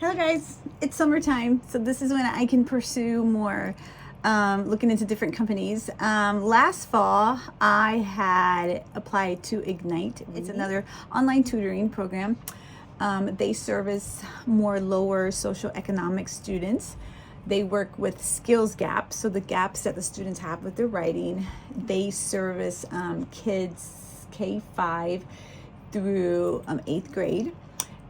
Hello guys, it's summertime, so this is when I can pursue more looking into different companies. Last fall, I had applied to Ignite. It's another online tutoring program. They service more lower socioeconomic students. They work with skills gaps, so the gaps that the students have with their writing. They service kids K-5 through 8th grade.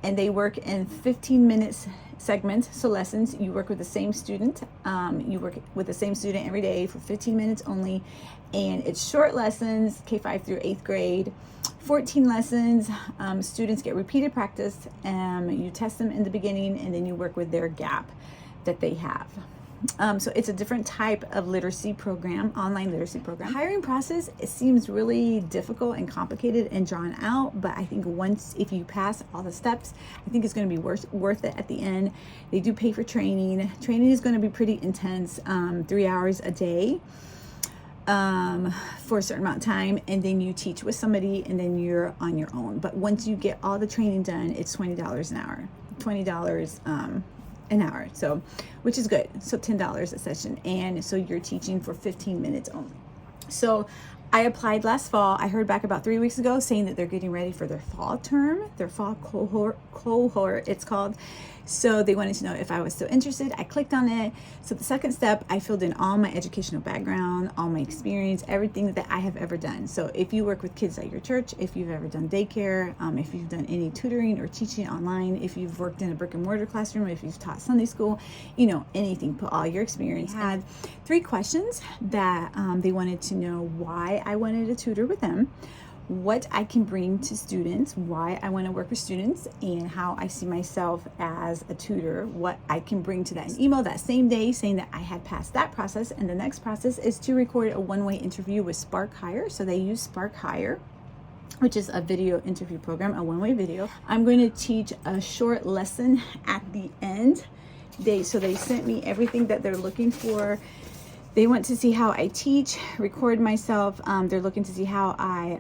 And they work in 15 minutes segments, so lessons. You work with the same student. You work with the same student every day for 15 minutes only. And it's short lessons, K-5 through 8th grade. 14 lessons. Students get repeated practice. You test them in the beginning, and then you work with their gap that they have. So it's a different type of literacy program, online literacy program. Hiring process, it seems really difficult and complicated and drawn out, but I think if you pass all the steps, I think it's going to be worth it at the end. They do pay for training. Training is going to be pretty intense, 3 hours a day for a certain amount of time, and then you teach with somebody, and then you're on your own. But once you get all the training done, it's $20 an hour. $20 an hour, so which is good. So $10 a session, and so you're teaching for 15 minutes only. So I applied last fall. I heard back about 3 weeks ago saying that they're getting ready for their fall term, their fall cohort it's called. So they wanted to know if I was still interested. I clicked on it. So the second step, I filled in all my educational background, all my experience, everything that I have ever done. So if you work with kids at your church, if you've ever done daycare, if you've done any tutoring or teaching online, if you've worked in a brick and mortar classroom, if you've taught Sunday school, anything, put all your experience. I had 3 questions that they wanted to know: why I wanted to tutor with them, what I can bring to students, why I want to work with students, and how I see myself as a tutor, what I can bring to that. An email that same day saying that I had passed that process, and the next process is to record a one-way interview with Spark Hire. So they use Spark Hire, which is a video interview program, a one-way video. I'm going to teach a short lesson at the end. So they sent me everything that they're looking for. They want to see how I teach, record myself. They're looking to see how I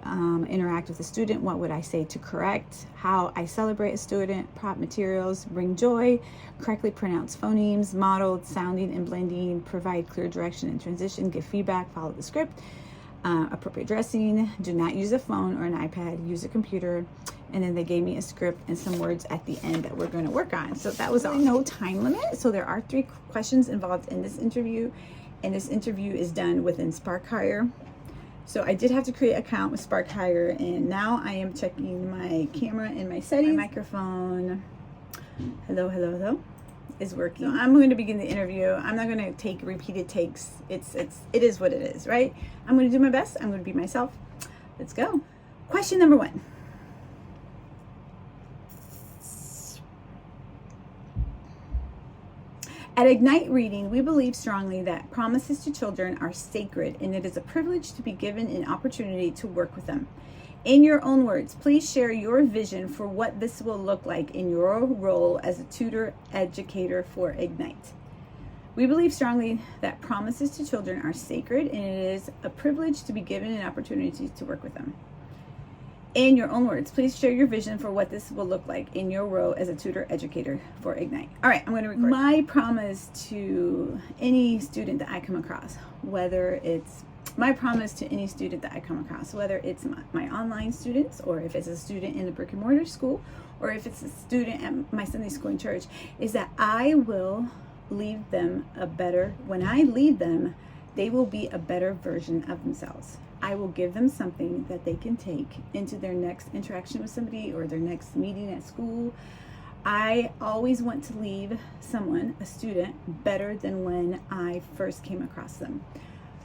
interact with a student. What would I say to correct? How I celebrate a student, prop materials, bring joy, correctly pronounce phonemes, modeled, sounding and blending, provide clear direction and transition, give feedback, follow the script, appropriate dressing, do not use a phone or an iPad, use a computer. And then they gave me a script and some words at the end that we're going to work on. So that was no time limit. So there are 3 questions involved in this interview. And this interview is done within Spark Hire. So I did have to create an account with Spark Hire, and now I am checking my camera and my settings. My microphone, hello, is working. So I'm going to begin the interview. I'm not going to take repeated takes. It is what it is, right? I'm going to do my best. I'm going to be myself. Let's go. Question number 1. At Ignite Reading, we believe strongly that promises to children are sacred, and it is a privilege to be given an opportunity to work with them. In your own words, please share your vision for what this will look like in your role as a tutor educator for Ignite. We believe strongly that promises to children are sacred, and it is a privilege to be given an opportunity to work with them. In your own words, please share your vision for what this will look like in your role as a tutor educator for Ignite. All right, I'm going to record. My promise to any student that I come across, whether it's my online students, or if it's a student in the brick and mortar school, or if it's a student at my Sunday school and church, is that I will leave them when I lead them, they will be a better version of themselves. I will give them something that they can take into their next interaction with somebody or their next meeting at school. I always want to leave a student, better than when I first came across them.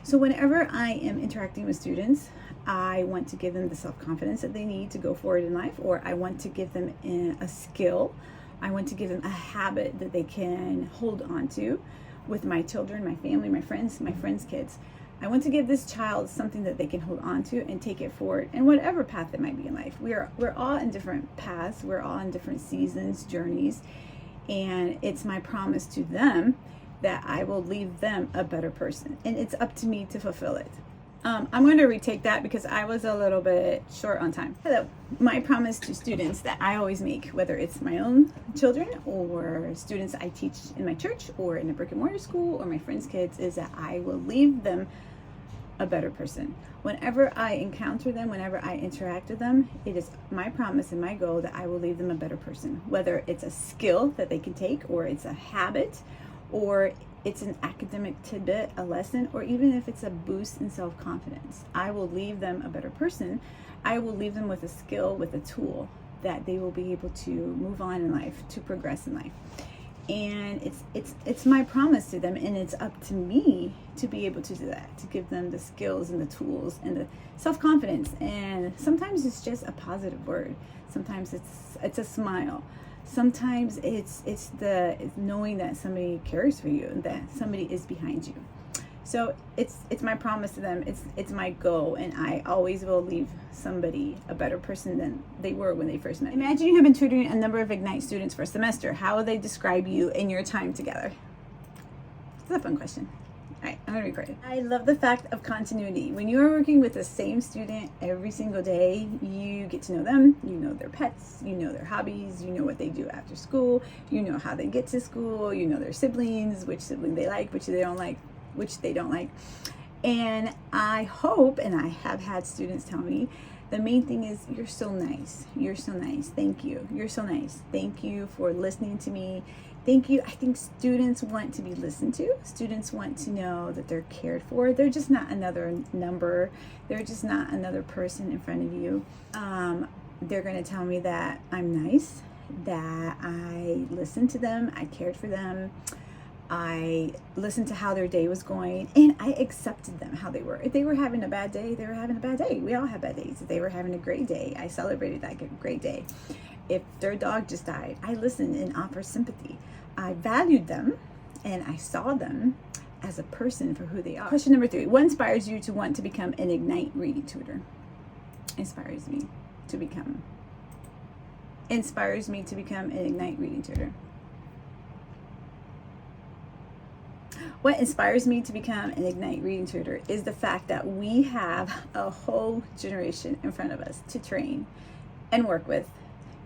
So whenever I am interacting with students, I want to give them the self-confidence that they need to go forward in life, or I want to give them a skill. I want to give them a habit that they can hold on to with my children, my family, my friends' kids. I want to give this child something that they can hold on to and take it forward in whatever path it might be in life. We're all in different paths. We're all in different seasons, journeys. And it's my promise to them that I will leave them a better person. And it's up to me to fulfill it. I'm going to retake that because I was a little bit short on time. Hello. My promise to students that I always make, whether it's my own children or students I teach in my church or in a brick and mortar school or my friends' kids, is that I will leave them a better person. Whenever I encounter them, whenever I interact with them, it is my promise and my goal that I will leave them a better person. Whether it's a skill that they can take, or it's a habit, or it's an academic tidbit, a lesson, or even if it's a boost in self-confidence, I will leave them a better person. I will leave them with a skill, with a tool that they will be able to move on in life, to progress in life. And it's my promise to them, and it's up to me to be able to do that, to give them the skills and the tools and the self-confidence. And sometimes it's just a positive word. Sometimes it's a smile. Sometimes it's knowing that somebody cares for you and that somebody is behind you. So it's my promise to them. It's my goal, and I always will leave somebody a better person than they were when they first met. Imagine you have been tutoring a number of Ignite students for a semester. How would they describe you in your time together? It's a fun question. All right, I'm gonna record it. I love the fact of continuity. When you are working with the same student every single day, you get to know them, you know their pets, you know their hobbies, you know what they do after school, you know how they get to school, you know their siblings, which sibling they like, which they don't like, and I hope, and I have had students tell me, the main thing is, you're so nice, thank you, you're so nice, thank you for listening to me, thank you. I think students want to be listened to. Students want to know that they're cared for. They're just not another number, they're just not another person in front of you. They're going to tell me that I'm nice, that I listened to them, I cared for them, I listened to how their day was going, and I accepted them how they were. If they were having a bad day, they were having a bad day. We all have bad days. If they were having a great day, I celebrated that great day. If their dog just died, I listened and offered sympathy. I valued them, and I saw them as a person for who they are. Question number 3. What inspires you to want to become an Ignite reading tutor? Inspires me to become an Ignite reading tutor. What inspires me to become an Ignite reading tutor is the fact that we have a whole generation in front of us to train and work with,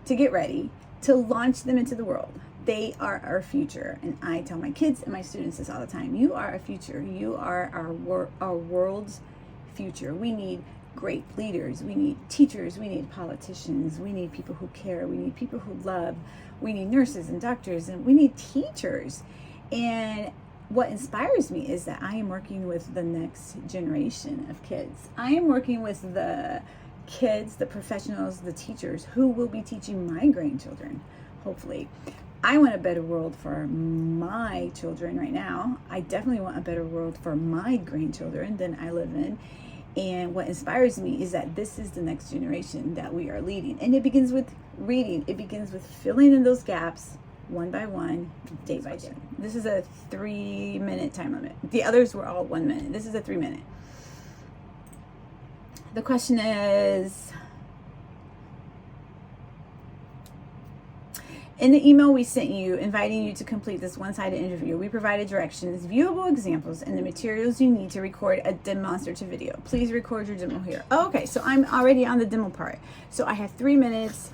to get ready, to launch them into the world. They are our future. And I tell my kids and my students this all the time. You are our future. You are our world's future. We need great leaders. We need teachers. We need politicians. We need people who care. We need people who love. We need nurses and doctors, and we need teachers. And what inspires me is that I am working with the next generation of kids. I am working with the kids, the professionals, the teachers who will be teaching my grandchildren, hopefully. I want a better world for my children right now. I definitely want a better world for my grandchildren than I live in. And what inspires me is that this is the next generation that we are leading. And it begins with reading. It begins with filling in those gaps, one by one, day by day. This is a 3-minute time limit. The others were all 1 minute. This is a 3-minute. The question is, in the email we sent you inviting you to complete this one-sided interview, we provided directions, viewable examples, and the materials you need to record a demonstrative video. Please record your demo here. Oh, okay, so I'm already on the demo part. So I have 3 minutes.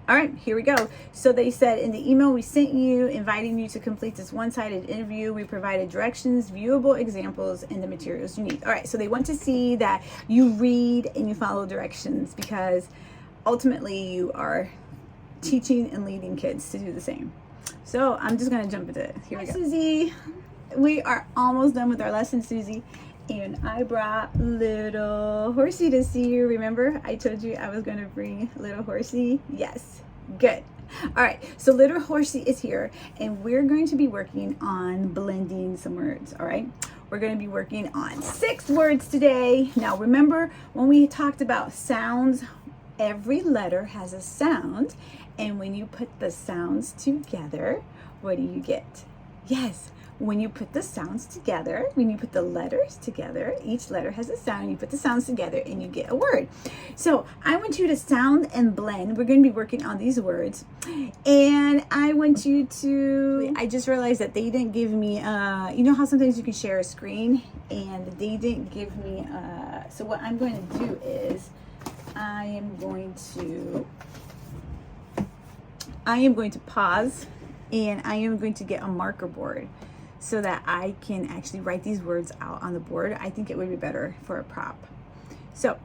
All right, here we go. So they said in the email we sent you inviting you to complete this one-sided interview, we provided directions, viewable examples, and the materials you need. All right, so they want to see that you read and you follow directions, because ultimately you are teaching and leading kids to do the same. So I'm just gonna jump into it. Here we go. Susie, we are almost done with our lesson, Susie. And I brought little Horsey to see you. Remember, I told you I was going to bring little Horsey? Yes, good. All right, so little Horsey is here, and we're going to be working on blending some words, all right? We're going to be working on 6 words today. Now, remember when we talked about sounds, every letter has a sound, and when you put the sounds together, what do you get? Yes, when you put the sounds together, when you put the letters together, each letter has a sound, you put the sounds together and you get a word. So I want you to sound and blend. We're going to be working on these words. And I want you to, I just realized that they didn't give me, you know how sometimes you can share a screen, and they didn't give me, so what I'm going to do is I am going to pause, and I am going to get a marker board so that I can actually write these words out on the board. I think it would be better for a prop. So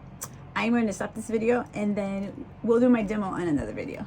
I'm going to stop this video, and then we'll do my demo on another video.